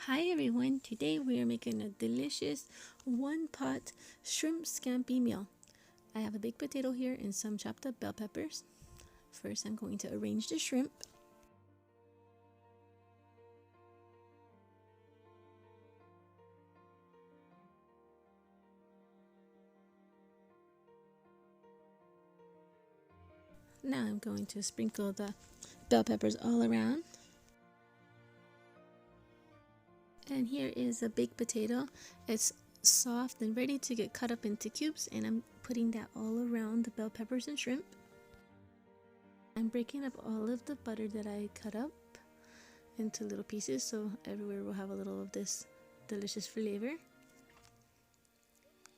Hi everyone, today we are making a delicious one-pot shrimp scampi meal. I have a baked potato here and some chopped up bell peppers. First I'm going to arrange the shrimp. Now I'm going to sprinkle the bell peppers all around. And here is a baked potato. It's soft and ready to get cut up into cubes, and I'm putting that all around the bell peppers and shrimp. I'm breaking up all of the butter that I cut up into little pieces, so everywhere will have a little of this delicious flavor.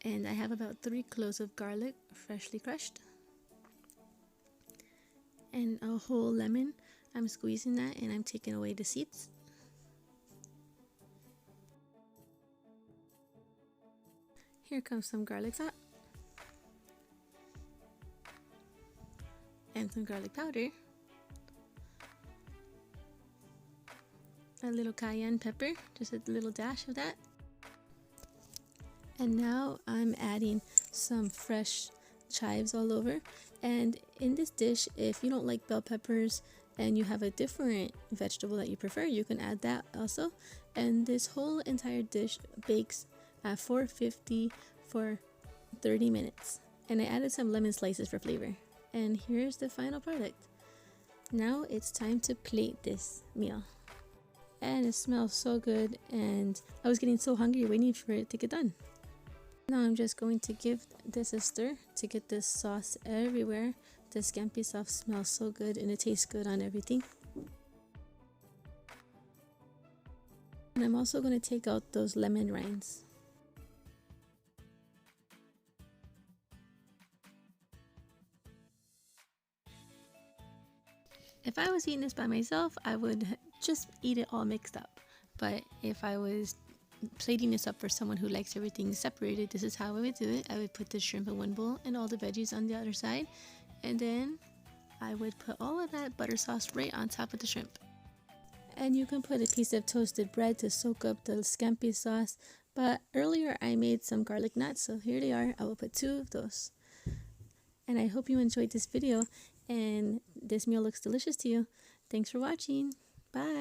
And I have about 3 cloves of garlic, freshly crushed. And a whole lemon. I'm squeezing that and I'm taking away the seeds. Here comes some garlic salt and some garlic powder, a little cayenne pepper, just a little dash of that. And now I'm adding some fresh chives all over. And in this dish, if you don't like bell peppers and you have a different vegetable that you prefer, you can add that also. And this whole entire dish bakes at 450 for 30 minutes. And I added some lemon slices for flavor. And here's the final product. Now it's time to plate this meal. And it smells so good, and I was getting so hungry waiting for it to get done. Now I'm just going to give this a stir to get this sauce everywhere. The scampi sauce smells so good and it tastes good on everything. And I'm also going to take out those lemon rinds. If I was eating this by myself, I would just eat it all mixed up. But if I was plating this up for someone who likes everything separated, this is how I would do it. I would put the shrimp in one bowl and all the veggies on the other side. And then I would put all of that butter sauce right on top of the shrimp. And you can put a piece of toasted bread to soak up the scampi sauce. But earlier I made some garlic nuts, so here they are. I will put 2 of those. And I hope you enjoyed this video and this meal looks delicious to you. Thanks for watching. Bye.